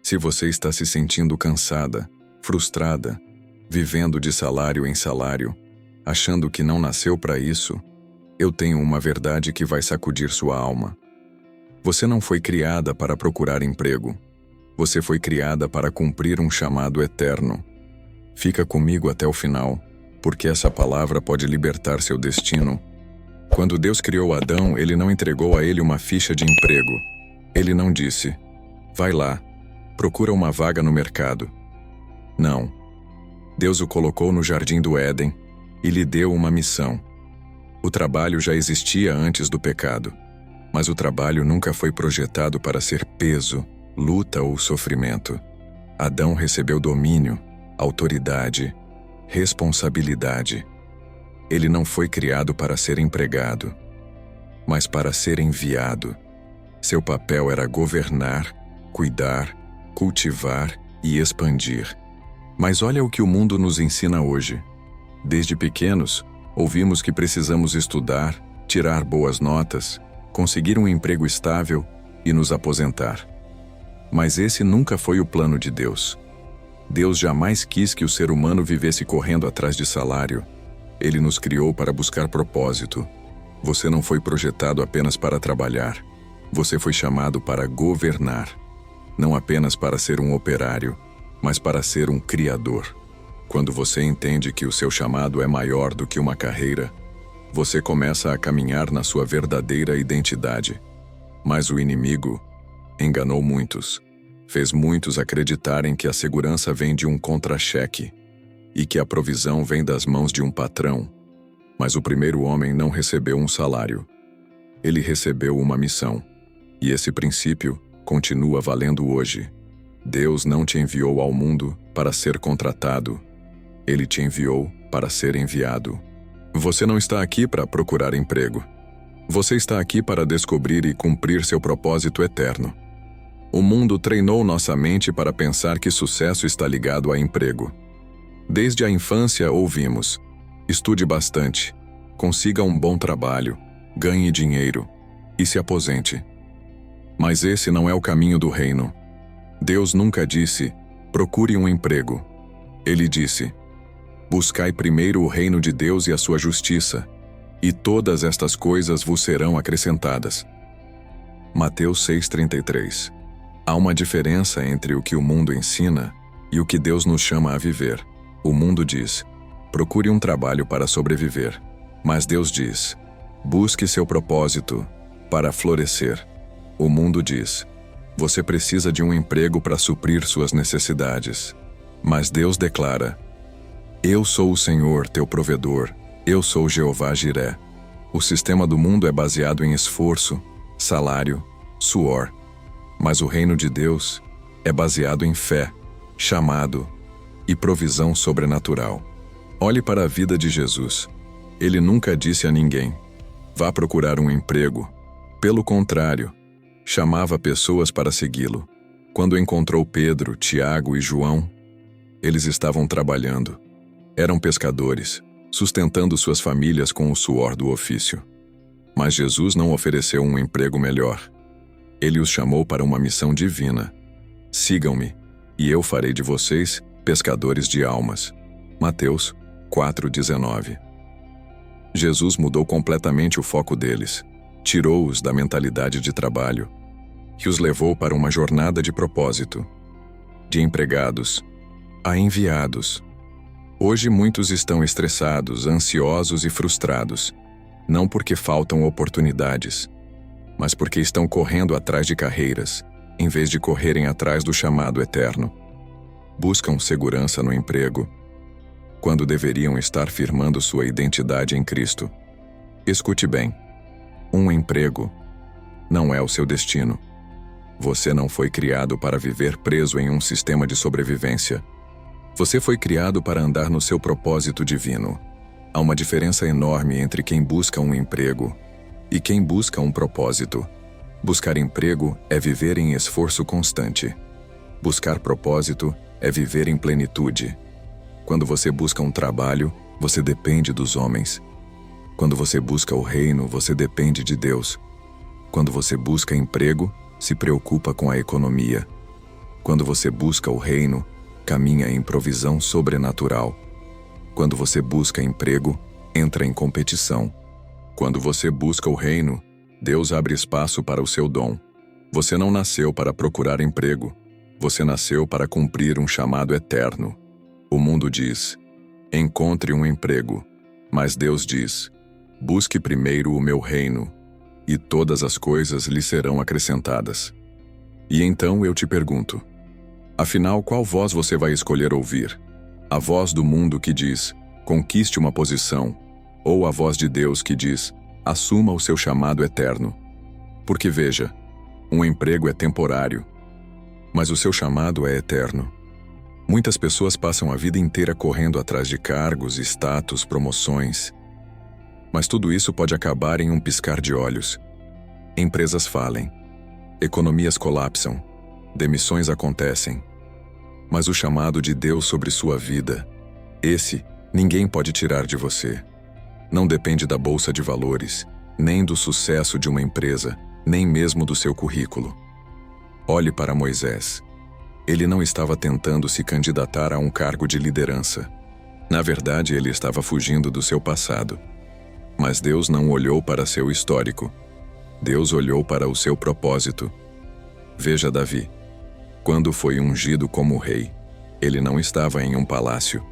Se você está se sentindo cansada, frustrada, vivendo de salário em salário, achando que não nasceu para isso, eu tenho uma verdade que vai sacudir sua alma. Você não foi criada para procurar emprego. Você foi criada para cumprir um chamado eterno. Fica comigo até o final, porque essa palavra pode libertar seu destino. Quando Deus criou Adão, Ele não entregou a ele uma ficha de emprego. Ele não disse: vai lá, procura uma vaga no mercado. Não. Deus o colocou no jardim do Éden e lhe deu uma missão. O trabalho já existia antes do pecado, mas o trabalho nunca foi projetado para ser peso, luta ou sofrimento. Adão recebeu domínio, autoridade, responsabilidade. Ele não foi criado para ser empregado, mas para ser enviado. Seu papel era governar, cuidar, cultivar e expandir. Mas olha o que o mundo nos ensina hoje. Desde pequenos, ouvimos que precisamos estudar, tirar boas notas, conseguir um emprego estável e nos aposentar. Mas esse nunca foi o plano de Deus. Deus jamais quis que o ser humano vivesse correndo atrás de salário. Ele nos criou para buscar propósito. Você não foi projetado apenas para trabalhar. Você foi chamado para governar. Não apenas para ser um operário, mas para ser um criador. Quando você entende que o seu chamado é maior do que uma carreira, você começa a caminhar na sua verdadeira identidade. Mas o inimigo enganou muitos. Fez muitos acreditarem que a segurança vem de um contra-cheque e que a provisão vem das mãos de um patrão. Mas o primeiro homem não recebeu um salário. Ele recebeu uma missão. E esse princípio continua valendo hoje. Deus não te enviou ao mundo para ser contratado. Ele te enviou para ser enviado. Você não está aqui para procurar emprego. Você está aqui para descobrir e cumprir seu propósito eterno. O mundo treinou nossa mente para pensar que sucesso está ligado a emprego. Desde a infância ouvimos: estude bastante, consiga um bom trabalho, ganhe dinheiro e se aposente. Mas esse não é o caminho do reino. Deus nunca disse: procure um emprego. Ele disse: buscai primeiro o reino de Deus e a sua justiça, e todas estas coisas vos serão acrescentadas. Mateus 6,33. Há uma diferença entre o que o mundo ensina e o que Deus nos chama a viver. O mundo diz: procure um trabalho para sobreviver. Mas Deus diz: busque seu propósito para florescer. O mundo diz: você precisa de um emprego para suprir suas necessidades. Mas Deus declara: eu sou o Senhor, teu provedor. Eu sou Jeová Jiré. O sistema do mundo é baseado em esforço, salário, suor. Mas o reino de Deus é baseado em fé, chamado e provisão sobrenatural. Olhe para a vida de Jesus. Ele nunca disse a ninguém: vá procurar um emprego. Pelo contrário, chamava pessoas para segui-lo. Quando encontrou Pedro, Tiago e João, eles estavam trabalhando. Eram pescadores, sustentando suas famílias com o suor do ofício. Mas Jesus não ofereceu um emprego melhor. Ele os chamou para uma missão divina. Sigam-me, e eu farei de vocês pescadores de almas. Mateus 4,19. Jesus mudou completamente o foco deles, tirou-os da mentalidade de trabalho e os levou para uma jornada de propósito, de empregados a enviados. Hoje muitos estão estressados, ansiosos e frustrados, não porque faltam oportunidades, mas porque estão correndo atrás de carreiras, em vez de correrem atrás do chamado eterno. Buscam segurança no emprego, quando deveriam estar firmando sua identidade em Cristo. Escute bem: um emprego não é o seu destino. Você não foi criado para viver preso em um sistema de sobrevivência. Você foi criado para andar no seu propósito divino. Há uma diferença enorme entre quem busca um emprego e quem busca um propósito. Buscar emprego é viver em esforço constante. Buscar propósito é viver em plenitude. Quando você busca um trabalho, você depende dos homens. Quando você busca o reino, você depende de Deus. Quando você busca emprego, se preocupa com a economia. Quando você busca o reino, caminha em provisão sobrenatural. Quando você busca emprego, entra em competição. Quando você busca o reino, Deus abre espaço para o seu dom. Você não nasceu para procurar emprego. Você nasceu para cumprir um chamado eterno. O mundo diz: encontre um emprego. Mas Deus diz: busque primeiro o meu reino, e todas as coisas lhe serão acrescentadas. E então eu te pergunto: afinal, qual voz você vai escolher ouvir? A voz do mundo que diz: conquiste uma posição, ou a voz de Deus que diz: assuma o seu chamado eterno? Porque veja, um emprego é temporário, mas o seu chamado é eterno. Muitas pessoas passam a vida inteira correndo atrás de cargos, status, promoções. Mas tudo isso pode acabar em um piscar de olhos. Empresas falem, economias colapsam, demissões acontecem. Mas o chamado de Deus sobre sua vida, esse ninguém pode tirar de você. Não depende da bolsa de valores, nem do sucesso de uma empresa, nem mesmo do seu currículo. Olhe para Moisés. Ele não estava tentando se candidatar a um cargo de liderança. Na verdade, ele estava fugindo do seu passado. Mas Deus não olhou para seu histórico. Deus olhou para o seu propósito. Veja Davi. Quando foi ungido como rei, ele não estava em um palácio.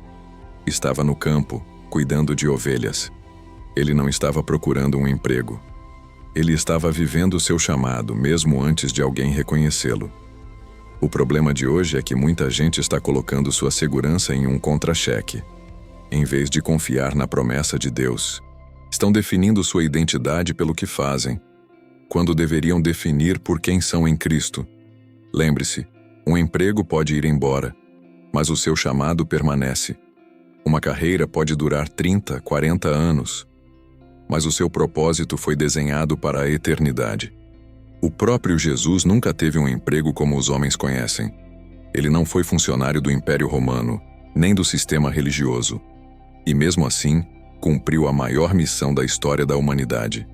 Estava no campo, cuidando de ovelhas. Ele não estava procurando um emprego. Ele estava vivendo o seu chamado, mesmo antes de alguém reconhecê-lo. O problema de hoje é que muita gente está colocando sua segurança em um contra-cheque. Em vez de confiar na promessa de Deus, estão definindo sua identidade pelo que fazem, quando deveriam definir por quem são em Cristo. Lembre-se, um emprego pode ir embora, mas o seu chamado permanece. Uma carreira pode durar 30, 40 anos, mas o seu propósito foi desenhado para a eternidade. O próprio Jesus nunca teve um emprego como os homens conhecem. Ele não foi funcionário do Império Romano, nem do sistema religioso. E mesmo assim, cumpriu a maior missão da história da humanidade.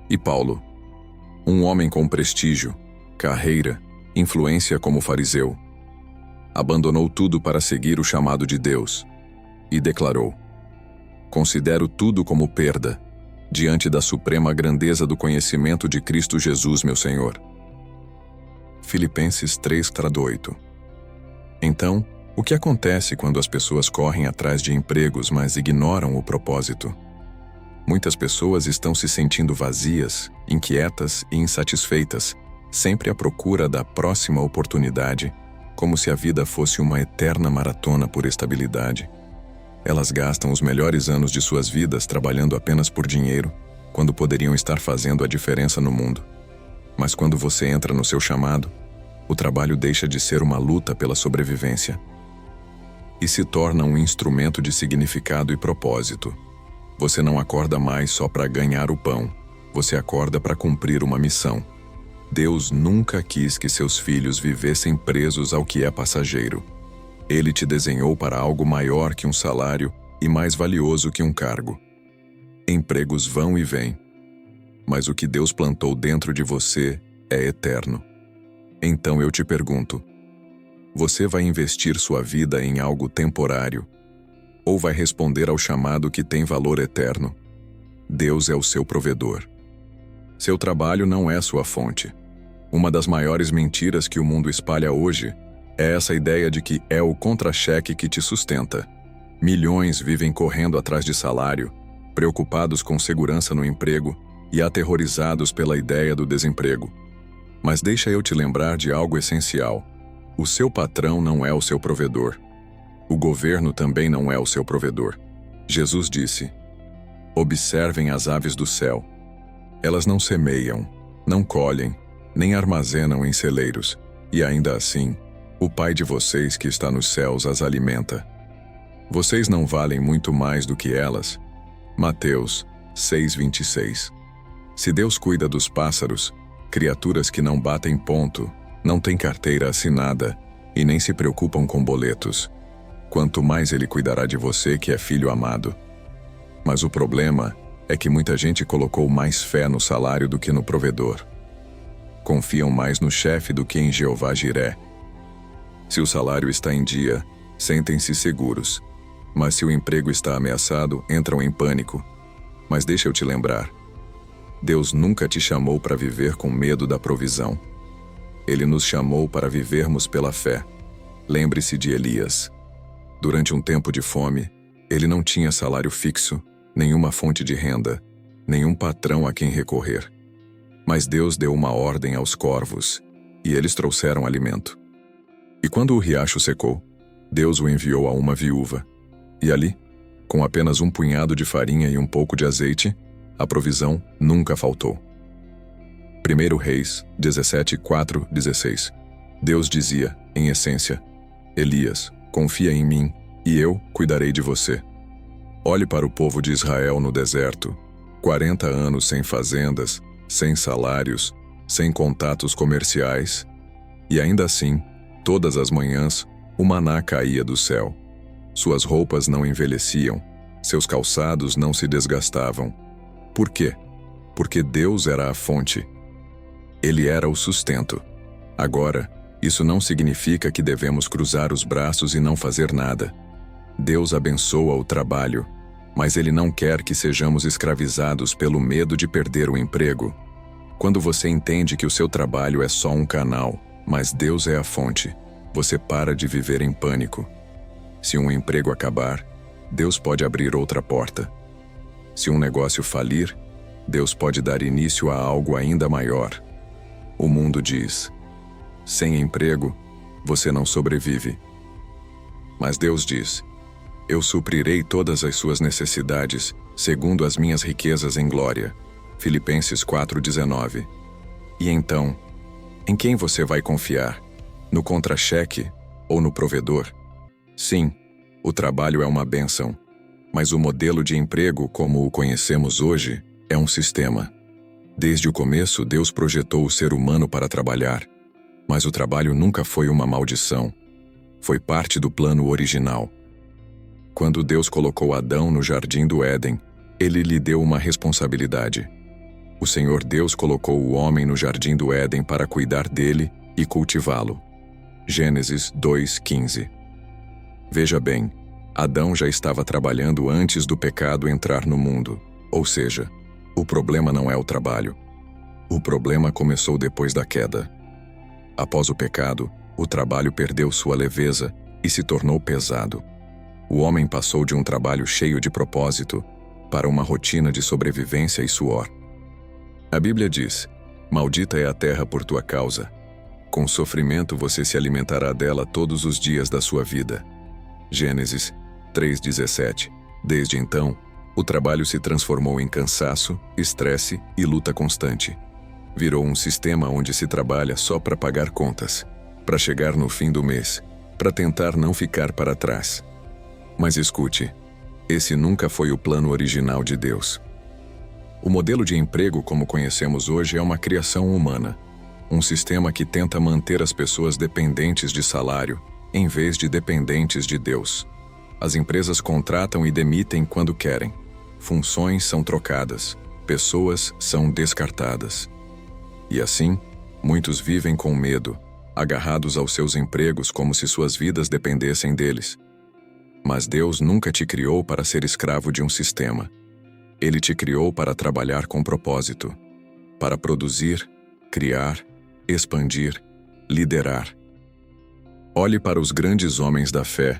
E Paulo? Um homem com prestígio, carreira, influência como fariseu. Abandonou tudo para seguir o chamado de Deus. E declarou: considero tudo como perda, diante da suprema grandeza do conhecimento de Cristo Jesus, meu Senhor. Filipenses 3:8. Então, o que acontece quando as pessoas correm atrás de empregos, mas ignoram o propósito? Muitas pessoas estão se sentindo vazias, inquietas e insatisfeitas, sempre à procura da próxima oportunidade, como se a vida fosse uma eterna maratona por estabilidade. Elas gastam os melhores anos de suas vidas trabalhando apenas por dinheiro, quando poderiam estar fazendo a diferença no mundo. Mas quando você entra no seu chamado, o trabalho deixa de ser uma luta pela sobrevivência e se torna um instrumento de significado e propósito. Você não acorda mais só para ganhar o pão, você acorda para cumprir uma missão. Deus nunca quis que seus filhos vivessem presos ao que é passageiro. Ele te desenhou para algo maior que um salário e mais valioso que um cargo. Empregos vão e vêm, mas o que Deus plantou dentro de você é eterno. Então eu te pergunto: você vai investir sua vida em algo temporário ou vai responder ao chamado que tem valor eterno? Deus é o seu provedor. Seu trabalho não é sua fonte. Uma das maiores mentiras que o mundo espalha hoje é essa ideia de que é o contra-cheque que te sustenta. Milhões vivem correndo atrás de salário, preocupados com segurança no emprego e aterrorizados pela ideia do desemprego. Mas deixa eu te lembrar de algo essencial. O seu patrão não é o seu provedor. O governo também não é o seu provedor. Jesus disse: observem as aves do céu. Elas não semeiam, não colhem, nem armazenam em celeiros, e ainda assim, o Pai de vocês que está nos céus as alimenta. Vocês não valem muito mais do que elas? Mateus 6:26. Se Deus cuida dos pássaros, criaturas que não batem ponto, não têm carteira assinada e nem se preocupam com boletos, quanto mais Ele cuidará de você que é filho amado. Mas o problema é que muita gente colocou mais fé no salário do que no provedor. Confiam mais no chefe do que em Jeová Jiré. Se o salário está em dia, sentem-se seguros. Mas se o emprego está ameaçado, entram em pânico. Mas deixa eu te lembrar. Deus nunca te chamou para viver com medo da provisão. Ele nos chamou para vivermos pela fé. Lembre-se de Elias. Durante um tempo de fome, ele não tinha salário fixo, nenhuma fonte de renda, nenhum patrão a quem recorrer. Mas Deus deu uma ordem aos corvos, e eles trouxeram alimento. E quando o riacho secou, Deus o enviou a uma viúva. E ali, com apenas um punhado de farinha e um pouco de azeite, a provisão nunca faltou. 1 Reis 17:4-16. Deus dizia, em essência, Elias, confia em mim, e eu cuidarei de você. Olhe para o povo de Israel no deserto, 40 anos sem fazendas, sem salários, sem contatos comerciais, e ainda assim, todas as manhãs, o maná caía do céu. Suas roupas não envelheciam, seus calçados não se desgastavam. Por quê? Porque Deus era a fonte. Ele era o sustento. Agora, isso não significa que devemos cruzar os braços e não fazer nada. Deus abençoa o trabalho, mas Ele não quer que sejamos escravizados pelo medo de perder o emprego. Quando você entende que o seu trabalho é só um canal, mas Deus é a fonte, você para de viver em pânico. Se um emprego acabar, Deus pode abrir outra porta. Se um negócio falir, Deus pode dar início a algo ainda maior. O mundo diz: sem emprego, você não sobrevive. Mas Deus diz: eu suprirei todas as suas necessidades, segundo as minhas riquezas em glória. Filipenses 4:19. E então, em quem você vai confiar? No contra-cheque ou no provedor? Sim, o trabalho é uma bênção, mas o modelo de emprego como o conhecemos hoje é um sistema. Desde o começo, Deus projetou o ser humano para trabalhar, mas o trabalho nunca foi uma maldição. Foi parte do plano original. Quando Deus colocou Adão no jardim do Éden, Ele lhe deu uma responsabilidade. O Senhor Deus colocou o homem no jardim do Éden para cuidar dele e cultivá-lo. Gênesis 2:15. Veja bem, Adão já estava trabalhando antes do pecado entrar no mundo, ou seja, o problema não é o trabalho. O problema começou depois da queda. Após o pecado, o trabalho perdeu sua leveza e se tornou pesado. O homem passou de um trabalho cheio de propósito para uma rotina de sobrevivência e suor. A Bíblia diz: maldita é a terra por tua causa. Com sofrimento você se alimentará dela todos os dias da sua vida. Gênesis 3:17. Desde então, o trabalho se transformou em cansaço, estresse e luta constante. Virou um sistema onde se trabalha só para pagar contas, para chegar no fim do mês, para tentar não ficar para trás. Mas escute, esse nunca foi o plano original de Deus. O modelo de emprego como conhecemos hoje é uma criação humana, um sistema que tenta manter as pessoas dependentes de salário, em vez de dependentes de Deus. As empresas contratam e demitem quando querem. Funções são trocadas, pessoas são descartadas. E assim, muitos vivem com medo, agarrados aos seus empregos como se suas vidas dependessem deles. Mas Deus nunca te criou para ser escravo de um sistema. Ele te criou para trabalhar com propósito, para produzir, criar, expandir, liderar. Olhe para os grandes homens da fé: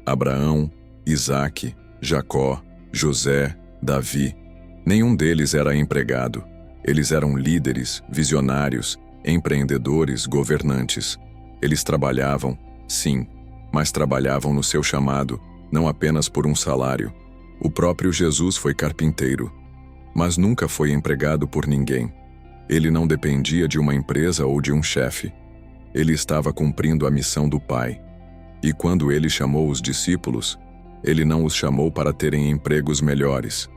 Abraão, Isaque, Jacó, José, Davi. Nenhum deles era empregado. Eles eram líderes, visionários, empreendedores, governantes. Eles trabalhavam, sim, mas trabalhavam no seu chamado, não apenas por um salário. O próprio Jesus foi carpinteiro, mas nunca foi empregado por ninguém. Ele não dependia de uma empresa ou de um chefe. Ele estava cumprindo a missão do Pai. E quando ele chamou os discípulos, ele não os chamou para terem empregos melhores.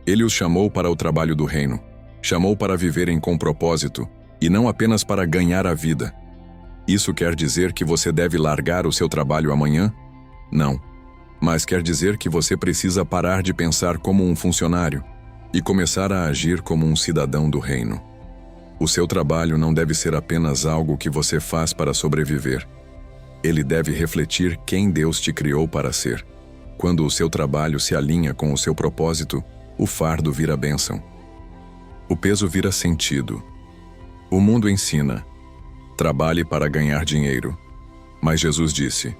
Ele os chamou para o trabalho do reino. Chamou para viverem com propósito, e não apenas para ganhar a vida. Isso quer dizer que você deve largar o seu trabalho amanhã? Não. Mas quer dizer que você precisa parar de pensar como um funcionário e começar a agir como um cidadão do reino. O seu trabalho não deve ser apenas algo que você faz para sobreviver. Ele deve refletir quem Deus te criou para ser. Quando o seu trabalho se alinha com o seu propósito, o fardo vira bênção. O peso vira sentido. O mundo ensina: trabalhe para ganhar dinheiro. Mas Jesus disse: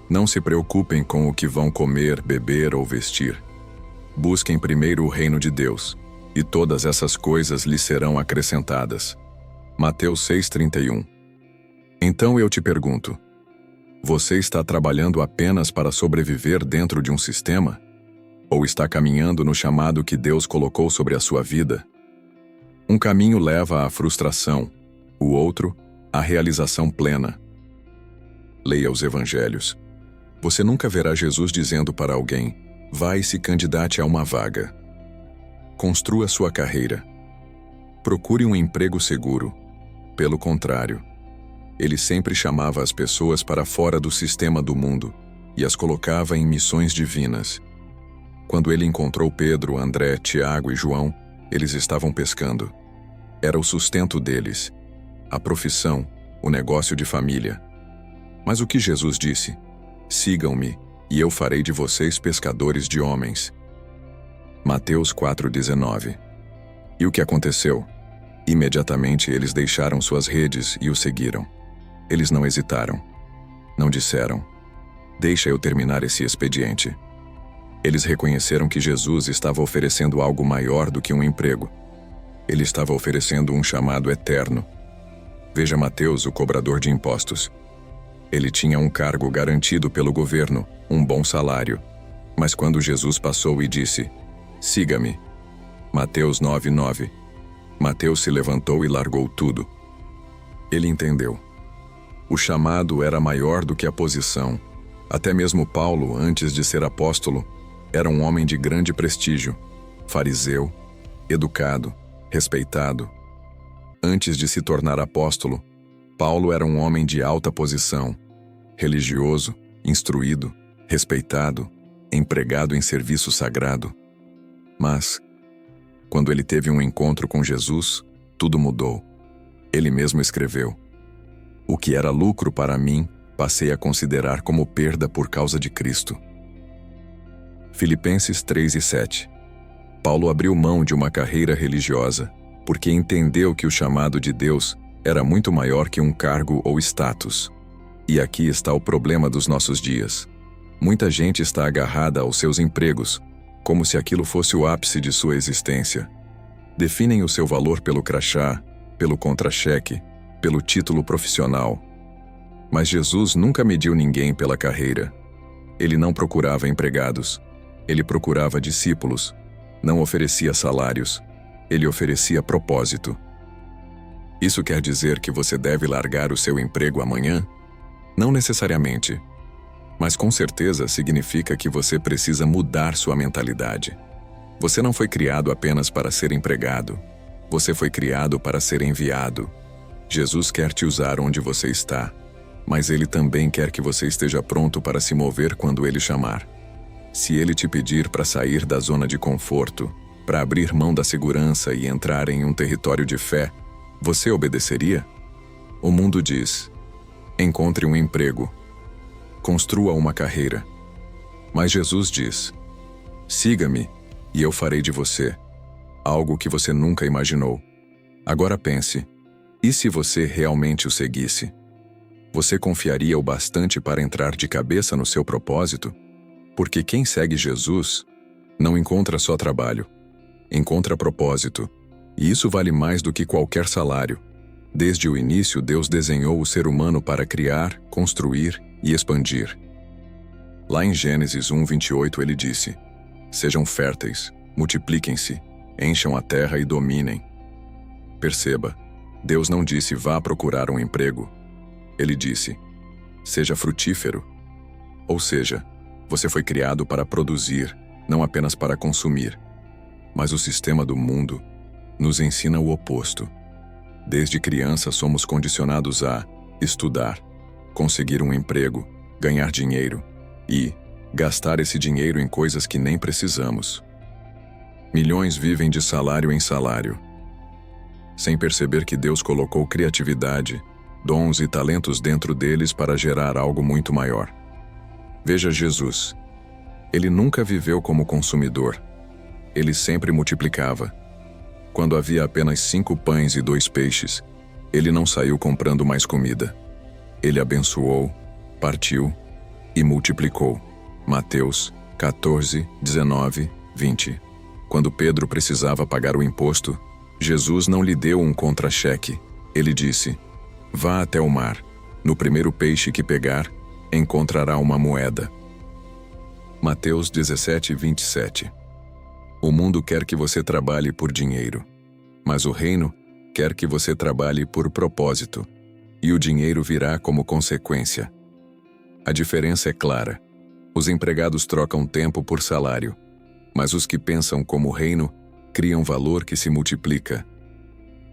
não se preocupem com o que vão comer, beber ou vestir. Busquem primeiro o reino de Deus, e todas essas coisas lhes serão acrescentadas. Mateus 6,31. Então eu te pergunto: você está trabalhando apenas para sobreviver dentro de um sistema? Ou está caminhando no chamado que Deus colocou sobre a sua vida? Um caminho leva à frustração, o outro, à realização plena. Leia os Evangelhos. Você nunca verá Jesus dizendo para alguém: vai e se candidate a uma vaga. Construa sua carreira. Procure um emprego seguro. Pelo contrário, ele sempre chamava as pessoas para fora do sistema do mundo e as colocava em missões divinas. Quando ele encontrou Pedro, André, Tiago e João, eles estavam pescando. Era o sustento deles, a profissão, o negócio de família. Mas o que Jesus disse? Sigam-me, e eu farei de vocês pescadores de homens. Mateus 4,19. E o que aconteceu? Imediatamente eles deixaram suas redes e o seguiram. Eles não hesitaram. Não disseram: deixa eu terminar esse expediente. Eles reconheceram que Jesus estava oferecendo algo maior do que um emprego. Ele estava oferecendo um chamado eterno. Veja Mateus, o cobrador de impostos. Ele tinha um cargo garantido pelo governo, um bom salário. Mas quando Jesus passou e disse: siga-me. Mateus 9,9. Mateus se levantou e largou tudo. Ele entendeu. O chamado era maior do que a posição. Até mesmo Paulo, antes de ser apóstolo, era um homem de grande prestígio, fariseu, educado, respeitado. Antes de se tornar apóstolo, Paulo era um homem de alta posição, religioso, instruído, respeitado, empregado em serviço sagrado. Mas, quando ele teve um encontro com Jesus, tudo mudou. Ele mesmo escreveu: o que era lucro para mim, passei a considerar como perda por causa de Cristo. Filipenses 3:7. Paulo abriu mão de uma carreira religiosa, porque entendeu que o chamado de Deus era muito maior que um cargo ou status. E aqui está o problema dos nossos dias. Muita gente está agarrada aos seus empregos, como se aquilo fosse o ápice de sua existência. Definem o seu valor pelo crachá, pelo contra-cheque, pelo título profissional. Mas Jesus nunca mediu ninguém pela carreira. Ele não procurava empregados. Ele procurava discípulos. Não oferecia salários. Ele oferecia propósito. Isso quer dizer que você deve largar o seu emprego amanhã? Não necessariamente. Mas com certeza significa que você precisa mudar sua mentalidade. Você não foi criado apenas para ser empregado. Você foi criado para ser enviado. Jesus quer te usar onde você está, mas Ele também quer que você esteja pronto para se mover quando Ele chamar. Se Ele te pedir para sair da zona de conforto, para abrir mão da segurança e entrar em um território de fé, você obedeceria? O mundo diz: encontre um emprego, construa uma carreira. Mas Jesus diz: siga-me, e eu farei de você algo que você nunca imaginou. Agora pense: e se você realmente o seguisse? Você confiaria o bastante para entrar de cabeça no seu propósito? Porque quem segue Jesus não encontra só trabalho, encontra propósito. E isso vale mais do que qualquer salário. Desde o início, Deus desenhou o ser humano para criar, construir e expandir. Lá em Gênesis 1:28 ele disse: sejam férteis, multipliquem-se, encham a terra e dominem. Perceba, Deus não disse vá procurar um emprego. Ele disse: seja frutífero. Ou seja, você foi criado para produzir, não apenas para consumir. Mas o sistema do mundo nos ensina o oposto. Desde criança somos condicionados a estudar, conseguir um emprego, ganhar dinheiro e gastar esse dinheiro em coisas que nem precisamos. Milhões vivem de salário em salário, sem perceber que Deus colocou criatividade, dons e talentos dentro deles para gerar algo muito maior. Veja Jesus. Ele nunca viveu como consumidor. Ele sempre multiplicava. Quando havia apenas 5 pães e 2 peixes, ele não saiu comprando mais comida. Ele abençoou, partiu e multiplicou. Mateus 14, 19, 20. Quando Pedro precisava pagar o imposto, Jesus não lhe deu um contra-cheque. Ele disse: "Vá até o mar. No primeiro peixe que pegar, encontrará uma moeda." Mateus 17, 27. O mundo quer que você trabalhe por dinheiro, mas o reino quer que você trabalhe por propósito, e o dinheiro virá como consequência. A diferença é clara. Os empregados trocam tempo por salário, mas os que pensam como o reino criam valor que se multiplica.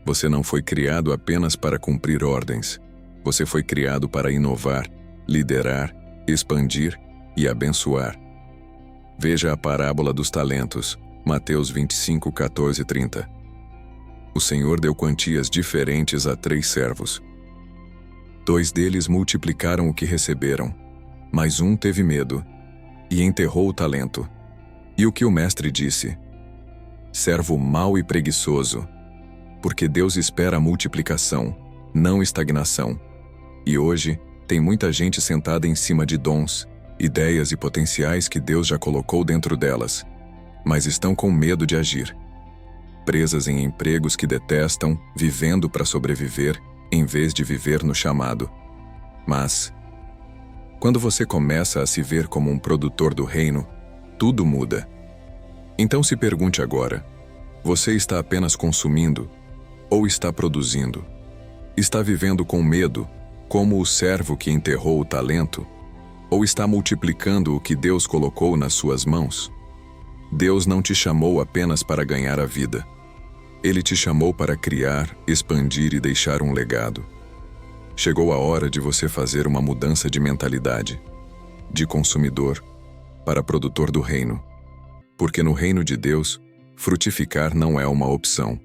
Você não foi criado apenas para cumprir ordens. Você foi criado para inovar, liderar, expandir e abençoar. Veja a parábola dos talentos, Mateus 25, 14 e 30. O Senhor deu quantias diferentes a 3 servos. 2 deles multiplicaram o que receberam, mas um teve medo e enterrou o talento. E o que o mestre disse? Servo mau e preguiçoso, porque Deus espera a multiplicação, não estagnação. E hoje, tem muita gente sentada em cima de dons, ideias e potenciais que Deus já colocou dentro delas, mas estão com medo de agir. Presas em empregos que detestam, vivendo para sobreviver, em vez de viver no chamado. Mas, quando você começa a se ver como um produtor do reino, tudo muda. Então se pergunte agora: você está apenas consumindo ou está produzindo? Está vivendo com medo, como o servo que enterrou o talento? Ou está multiplicando o que Deus colocou nas suas mãos? Deus não te chamou apenas para ganhar a vida. Ele te chamou para criar, expandir e deixar um legado. Chegou a hora de você fazer uma mudança de mentalidade, de consumidor para produtor do reino. Porque no reino de Deus, frutificar não é uma opção,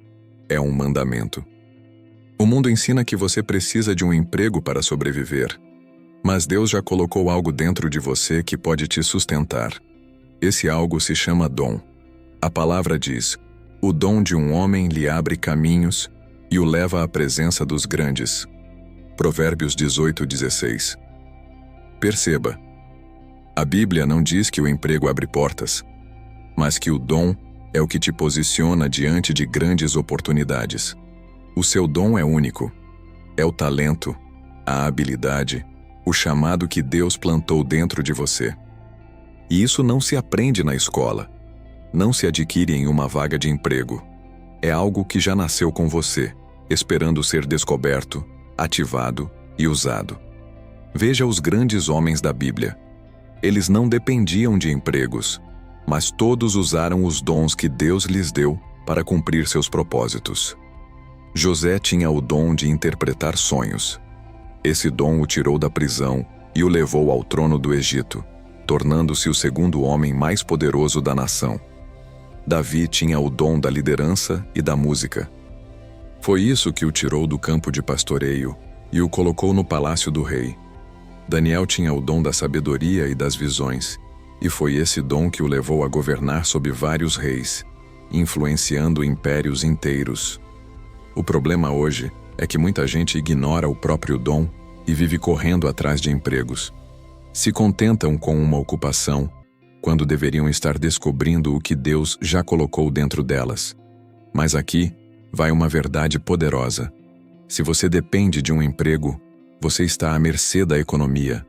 é um mandamento. O mundo ensina que você precisa de um emprego para sobreviver, mas Deus já colocou algo dentro de você que pode te sustentar. Esse algo se chama dom. A palavra diz: o dom de um homem lhe abre caminhos e o leva à presença dos grandes. Provérbios 18, 16. Perceba, a Bíblia não diz que o emprego abre portas, mas que o dom é o que te posiciona diante de grandes oportunidades. O seu dom é único. É o talento, a habilidade, o chamado que Deus plantou dentro de você. E isso não se aprende na escola. Não se adquire em uma vaga de emprego. É algo que já nasceu com você, esperando ser descoberto, ativado e usado. Veja os grandes homens da Bíblia. Eles não dependiam de empregos, mas todos usaram os dons que Deus lhes deu para cumprir seus propósitos. José tinha o dom de interpretar sonhos. Esse dom o tirou da prisão e o levou ao trono do Egito, tornando-se o segundo homem mais poderoso da nação. Davi tinha o dom da liderança e da música. Foi isso que o tirou do campo de pastoreio e o colocou no palácio do rei. Daniel tinha o dom da sabedoria e das visões, e foi esse dom que o levou a governar sob vários reis, influenciando impérios inteiros. O problema hoje é que muita gente ignora o próprio dom e vive correndo atrás de empregos. Se contentam com uma ocupação, quando deveriam estar descobrindo o que Deus já colocou dentro delas. Mas aqui vai uma verdade poderosa. Se você depende de um emprego, você está à mercê da economia.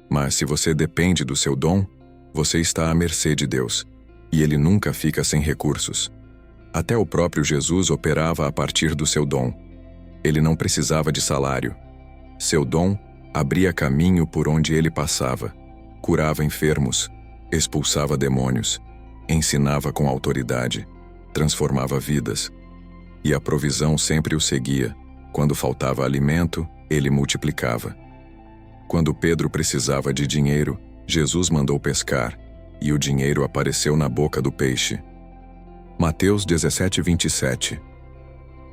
Mas se você depende do seu dom, você está à mercê de Deus, e Ele nunca fica sem recursos. Até o próprio Jesus operava a partir do seu dom. Ele não precisava de salário. Seu dom abria caminho por onde ele passava, curava enfermos, expulsava demônios, ensinava com autoridade, transformava vidas. E a provisão sempre o seguia. Quando faltava alimento, ele multiplicava. Quando Pedro precisava de dinheiro, Jesus mandou pescar, e o dinheiro apareceu na boca do peixe. Mateus 17, 27.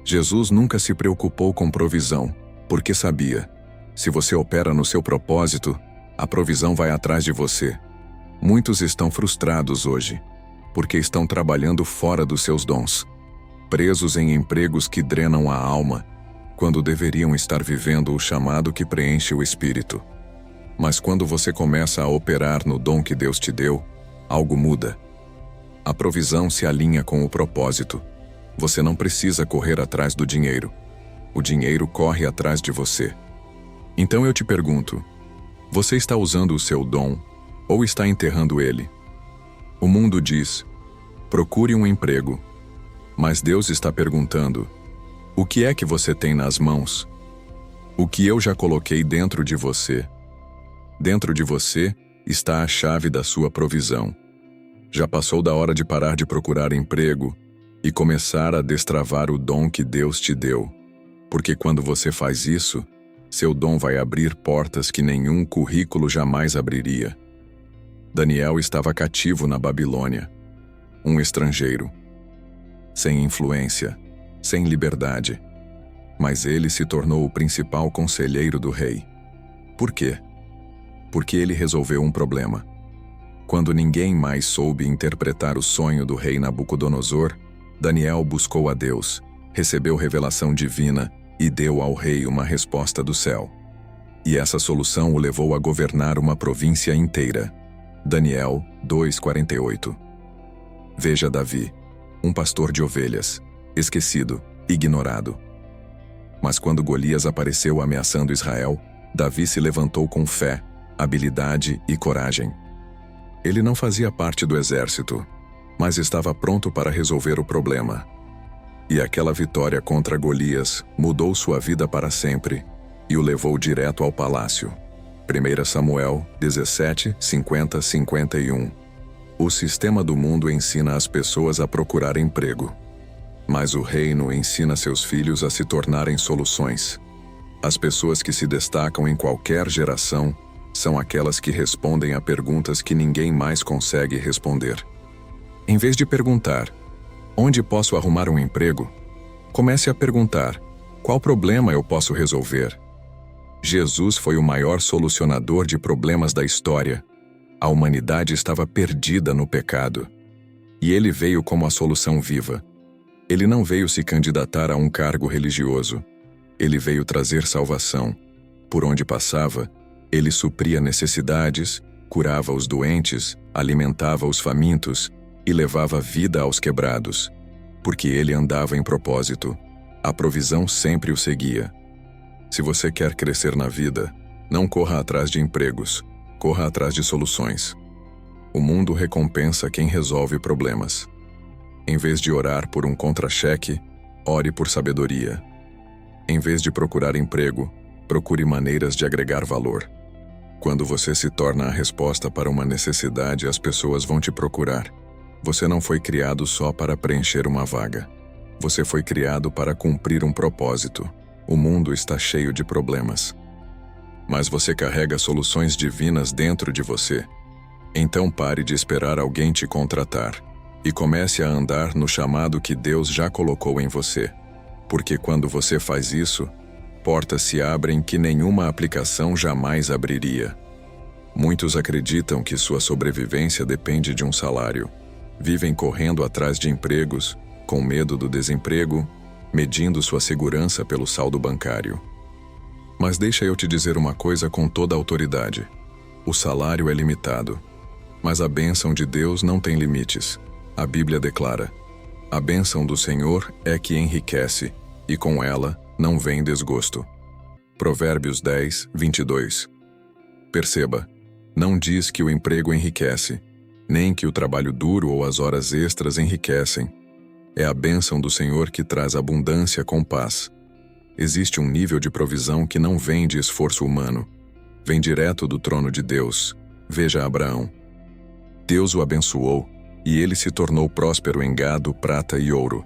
Jesus nunca se preocupou com provisão. porque sabia, se você opera no seu propósito, a provisão vai atrás de você. Muitos estão frustrados hoje, porque estão trabalhando fora dos seus dons, presos em empregos que drenam a alma, quando deveriam estar vivendo o chamado que preenche o espírito. Mas quando você começa a operar no dom que Deus te deu, algo muda. A provisão se alinha com o propósito. Você não precisa correr atrás do dinheiro. O dinheiro corre atrás de você. Então eu te pergunto, você está usando o seu dom ou está enterrando ele? O mundo diz, procure um emprego. Mas Deus está perguntando, o que é que você tem nas mãos? O que eu já coloquei dentro de você? Dentro de você está a chave da sua provisão. Já passou da hora de parar de procurar emprego e começar a destravar o dom que Deus te deu. Porque quando você faz isso, seu dom vai abrir portas que nenhum currículo jamais abriria. Daniel estava cativo na Babilônia, um estrangeiro, sem influência, sem liberdade. Mas ele se tornou o principal conselheiro do rei. Por quê? Porque ele resolveu um problema. Quando ninguém mais soube interpretar o sonho do rei Nabucodonosor, Daniel buscou a Deus, recebeu revelação divina e deu ao rei uma resposta do céu. E essa solução o levou a governar uma província inteira. Daniel 2:48. Veja Davi, um pastor de ovelhas, esquecido, ignorado. Mas quando Golias apareceu ameaçando Israel, Davi se levantou com fé, habilidade e coragem. Ele não fazia parte do exército, mas estava pronto para resolver o problema. E aquela vitória contra Golias mudou sua vida para sempre e o levou direto ao palácio. 1 Samuel 17, 50, 51. O sistema do mundo ensina as pessoas a procurar emprego, mas o reino ensina seus filhos a se tornarem soluções. As pessoas que se destacam em qualquer geração são aquelas que respondem a perguntas que ninguém mais consegue responder. Em vez de perguntar, onde posso arrumar um emprego? Comece a perguntar, qual problema eu posso resolver? Jesus foi o maior solucionador de problemas da história. A humanidade estava perdida no pecado. E ele veio como a solução viva. Ele não veio se candidatar a um cargo religioso. Ele veio trazer salvação. Por onde passava, ele supria necessidades, curava os doentes, alimentava os famintos e levava vida aos quebrados. Porque ele andava em propósito. A provisão sempre o seguia. Se você quer crescer na vida, não corra atrás de empregos, corra atrás de soluções. O mundo recompensa quem resolve problemas. Em vez de orar por um contra-cheque, ore por sabedoria. Em vez de procurar emprego, procure maneiras de agregar valor. Quando você se torna a resposta para uma necessidade, as pessoas vão te procurar. Você não foi criado só para preencher uma vaga. Você foi criado para cumprir um propósito. O mundo está cheio de problemas. Mas você carrega soluções divinas dentro de você. Então pare de esperar alguém te contratar e comece a andar no chamado que Deus já colocou em você. Porque quando você faz isso, portas se abrem que nenhuma aplicação jamais abriria. Muitos acreditam que sua sobrevivência depende de um salário. Vivem correndo atrás de empregos, com medo do desemprego, medindo sua segurança pelo saldo bancário. Mas deixa eu te dizer uma coisa com toda a autoridade. O salário é limitado, mas a bênção de Deus não tem limites. A Bíblia declara, a bênção do Senhor é que enriquece, e com ela não vem desgosto. Provérbios 10, 22. Perceba, não diz que o emprego enriquece, nem que o trabalho duro ou as horas extras enriquecem. É a bênção do Senhor que traz abundância com paz. Existe um nível de provisão que não vem de esforço humano. Vem direto do trono de Deus. Veja Abraão. Deus o abençoou, e ele se tornou próspero em gado, prata e ouro.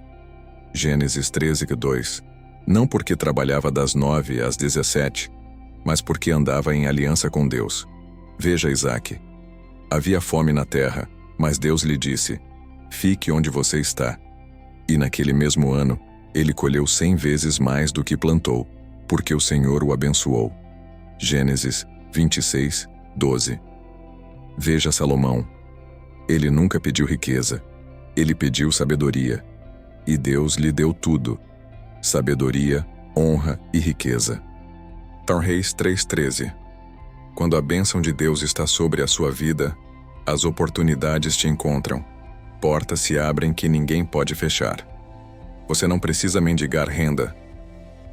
Gênesis 13, 2. Não porque trabalhava das 9 às 17, mas porque andava em aliança com Deus. Veja Isaque. Havia fome na terra, mas Deus lhe disse, fique onde você está. E naquele mesmo ano, ele colheu 100 vezes mais do que plantou, porque o Senhor o abençoou. Gênesis 26, 12. Veja Salomão. Ele nunca pediu riqueza. Ele pediu sabedoria. E Deus lhe deu tudo: sabedoria, honra e riqueza. Reis 3:13. Quando a bênção de Deus está sobre a sua vida, as oportunidades te encontram. Portas se abrem que ninguém pode fechar. Você não precisa mendigar renda.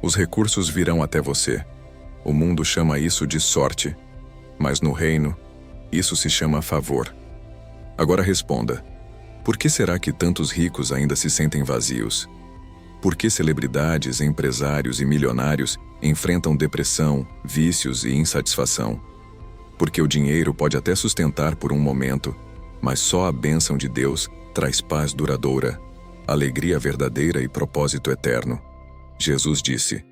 Os recursos virão até você. O mundo chama isso de sorte, mas no reino, isso se chama favor. Agora responda: por que será que tantos ricos ainda se sentem vazios? Por que celebridades, empresários e milionários enfrentam depressão, vícios e insatisfação? Porque o dinheiro pode até sustentar por um momento, mas só a bênção de Deus traz paz duradoura, alegria verdadeira e propósito eterno. Jesus disse: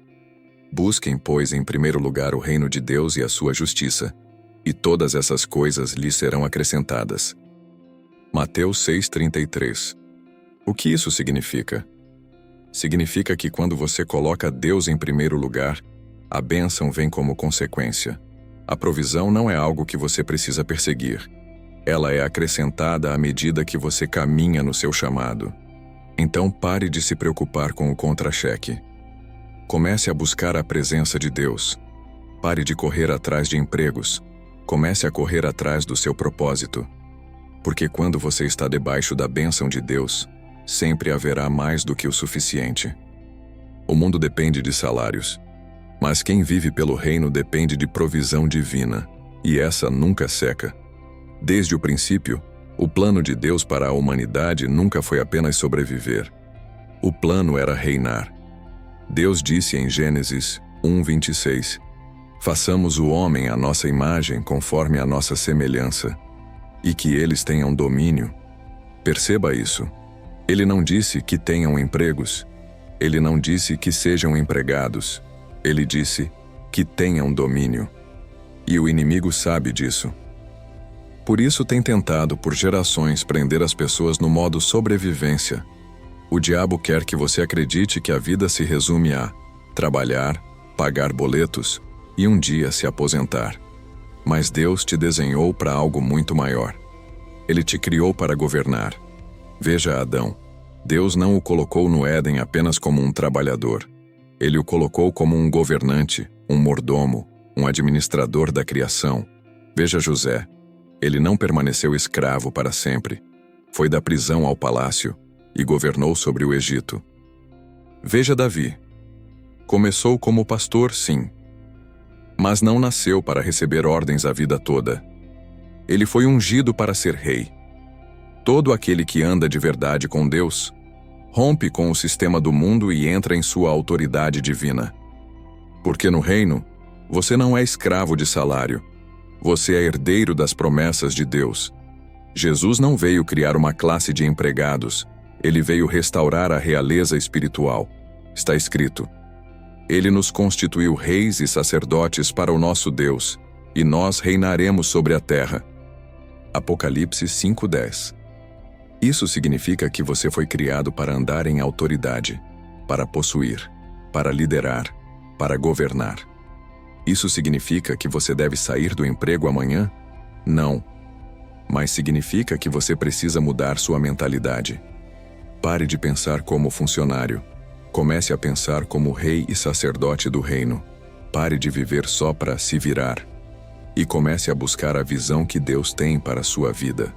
busquem, pois, em primeiro lugar o reino de Deus e a sua justiça, e todas essas coisas lhes serão acrescentadas. Mateus 6:33. O que isso significa? Significa que quando você coloca Deus em primeiro lugar, a bênção vem como consequência. A provisão não é algo que você precisa perseguir. Ela é acrescentada à medida que você caminha no seu chamado. Então pare de se preocupar com o contra-cheque. Comece a buscar a presença de Deus. Pare de correr atrás de empregos. Comece a correr atrás do seu propósito. Porque quando você está debaixo da bênção de Deus, sempre haverá mais do que o suficiente. O mundo depende de salários, mas quem vive pelo reino depende de provisão divina, e essa nunca seca. Desde o princípio, o plano de Deus para a humanidade nunca foi apenas sobreviver. O plano era reinar. Deus disse em Gênesis 1:26, façamos o homem à nossa imagem conforme a nossa semelhança, e que eles tenham domínio. Perceba isso. Ele não disse que tenham empregos. Ele não disse que sejam empregados. Ele disse que tenham domínio. E o inimigo sabe disso. Por isso tem tentado por gerações prender as pessoas no modo sobrevivência. O diabo quer que você acredite que a vida se resume a trabalhar, pagar boletos e um dia se aposentar. Mas Deus te desenhou para algo muito maior. Ele te criou para governar. Veja Adão. Deus não o colocou no Éden apenas como um trabalhador. Ele o colocou como um governante, um mordomo, um administrador da criação. Veja José. Ele não permaneceu escravo para sempre. Foi da prisão ao palácio e governou sobre o Egito. Veja Davi. Começou como pastor, sim, mas não nasceu para receber ordens a vida toda. Ele foi ungido para ser rei. Todo aquele que anda de verdade com Deus rompe com o sistema do mundo e entra em sua autoridade divina. Porque no reino, você não é escravo de salário. Você é herdeiro das promessas de Deus. Jesus não veio criar uma classe de empregados. Ele veio restaurar a realeza espiritual. Está escrito: Ele nos constituiu reis e sacerdotes para o nosso Deus, e nós reinaremos sobre a terra. Apocalipse 5:10. Isso significa que você foi criado para andar em autoridade, para possuir, para liderar, para governar. Isso significa que você deve sair do emprego amanhã? Não. Mas significa que você precisa mudar sua mentalidade. Pare de pensar como funcionário. Comece a pensar como rei e sacerdote do reino. Pare de viver só para se virar. E comece a buscar a visão que Deus tem para a sua vida.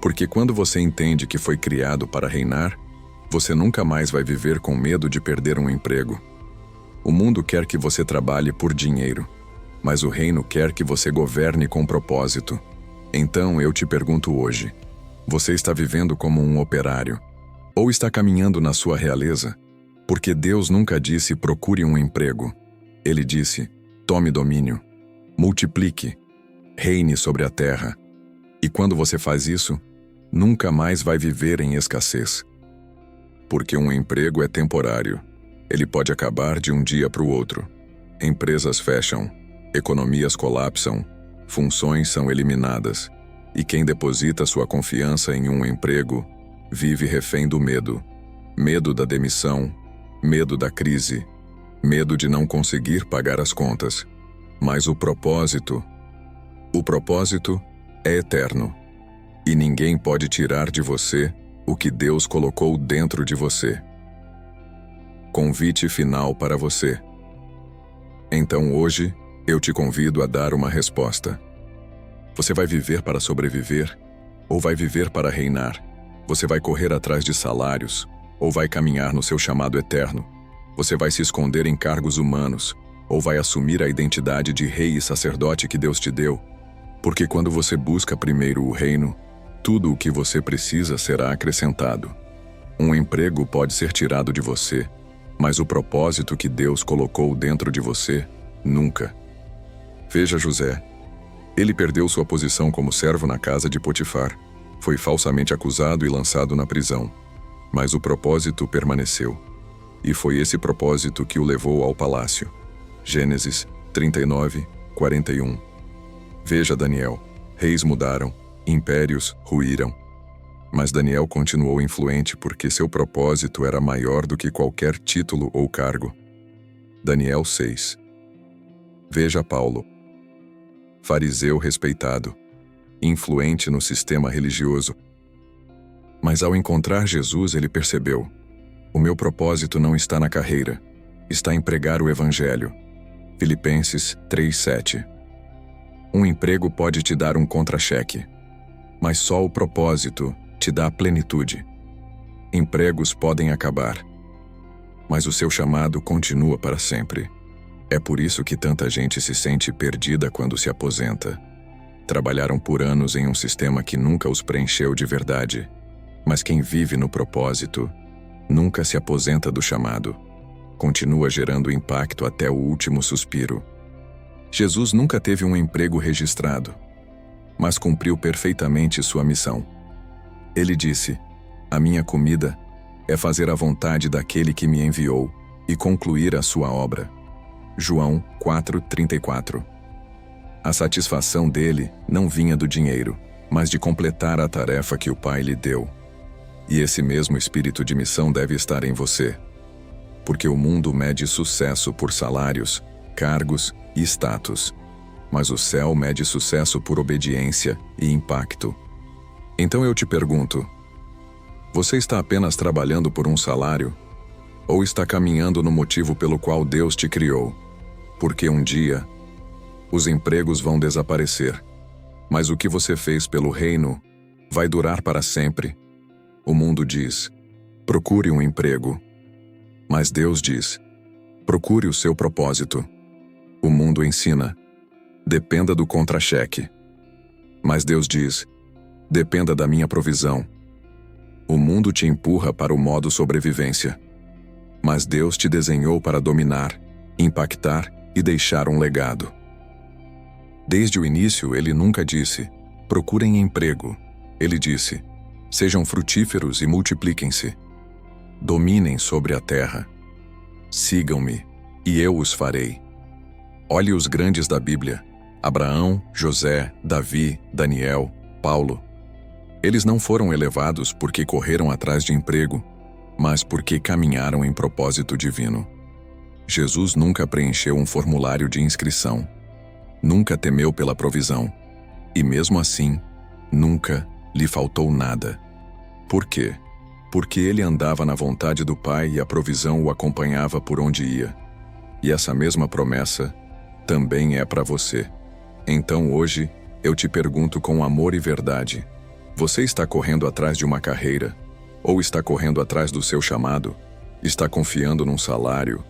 Porque quando você entende que foi criado para reinar, você nunca mais vai viver com medo de perder um emprego. O mundo quer que você trabalhe por dinheiro, mas o reino quer que você governe com propósito. Então eu te pergunto hoje, você está vivendo como um operário? Ou está caminhando na sua realeza? Porque Deus nunca disse procure um emprego. Ele disse, tome domínio, multiplique, reine sobre a terra. E quando você faz isso, nunca mais vai viver em escassez. Porque um emprego é temporário. Ele pode acabar de um dia para o outro. Empresas fecham, economias colapsam, funções são eliminadas. E quem deposita sua confiança em um emprego, vive refém do medo. Medo da demissão, medo da crise, medo de não conseguir pagar as contas. Mas o propósito é eterno. E ninguém pode tirar de você o que Deus colocou dentro de você. Convite final para você. Então hoje, eu te convido a dar uma resposta. Você vai viver para sobreviver ou vai viver para reinar? Você vai correr atrás de salários ou vai caminhar no seu chamado eterno? Você vai se esconder em cargos humanos ou vai assumir a identidade de rei e sacerdote que Deus te deu? Porque quando você busca primeiro o reino, tudo o que você precisa será acrescentado. Um emprego pode ser tirado de você, mas o propósito que Deus colocou dentro de você, nunca. Veja José. Ele perdeu sua posição como servo na casa de Potifar, foi falsamente acusado e lançado na prisão. Mas o propósito permaneceu. E foi esse propósito que o levou ao palácio. Gênesis 39, 41. Veja Daniel. Reis mudaram, impérios ruíram. Mas Daniel continuou influente porque seu propósito era maior do que qualquer título ou cargo. Daniel 6. Veja Paulo. Fariseu respeitado, influente no sistema religioso. Mas ao encontrar Jesus, ele percebeu: o meu propósito não está na carreira, está em pregar o Evangelho. Filipenses 3:7. Um emprego pode te dar um contra-cheque, mas só o propósito te dá a plenitude. Empregos podem acabar, mas o seu chamado continua para sempre. É por isso que tanta gente se sente perdida quando se aposenta. Trabalharam por anos em um sistema que nunca os preencheu de verdade, mas quem vive no propósito nunca se aposenta do chamado. Continua gerando impacto até o último suspiro. Jesus nunca teve um emprego registrado, mas cumpriu perfeitamente sua missão. Ele disse: a minha comida é fazer a vontade daquele que me enviou e concluir a sua obra. João 4:34. A satisfação dele não vinha do dinheiro, mas de completar a tarefa que o Pai lhe deu. E esse mesmo espírito de missão deve estar em você. Porque o mundo mede sucesso por salários, cargos e status. Mas o céu mede sucesso por obediência e impacto. Então eu te pergunto: você está apenas trabalhando por um salário? Ou está caminhando no motivo pelo qual Deus te criou? Porque um dia, os empregos vão desaparecer, mas o que você fez pelo reino vai durar para sempre. O mundo diz: procure um emprego. Mas Deus diz: procure o seu propósito. O mundo ensina: dependa do contra-cheque. Mas Deus diz: dependa da minha provisão. O mundo te empurra para o modo sobrevivência. Mas Deus te desenhou para dominar, impactar e deixar um legado. Desde o início, ele nunca disse: procurem emprego. Ele disse: sejam frutíferos e multipliquem-se. Dominem sobre a terra. Sigam-me, e eu os farei. Olhe os grandes da Bíblia: Abraão, José, Davi, Daniel, Paulo. Eles não foram elevados porque correram atrás de emprego, mas porque caminharam em propósito divino. Jesus nunca preencheu um formulário de inscrição. Nunca temeu pela provisão. E mesmo assim, nunca lhe faltou nada. Por quê? Porque ele andava na vontade do Pai e a provisão o acompanhava por onde ia. E essa mesma promessa também é para você. Então hoje, eu te pergunto com amor e verdade: você está correndo atrás de uma carreira? Ou está correndo atrás do seu chamado? Está confiando num salário?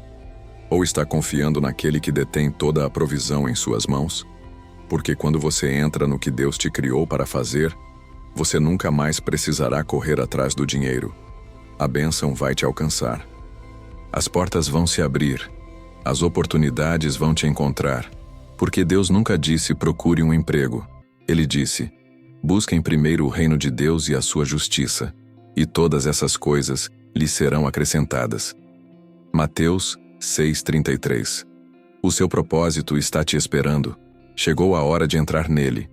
Ou está confiando naquele que detém toda a provisão em suas mãos? Porque quando você entra no que Deus te criou para fazer, você nunca mais precisará correr atrás do dinheiro. A bênção vai te alcançar. As portas vão se abrir. As oportunidades vão te encontrar. Porque Deus nunca disse: procure um emprego. Ele disse: busquem primeiro o reino de Deus e a sua justiça, e todas essas coisas lhe serão acrescentadas. Mateus 6:33. O seu propósito está te esperando. Chegou a hora de entrar nele.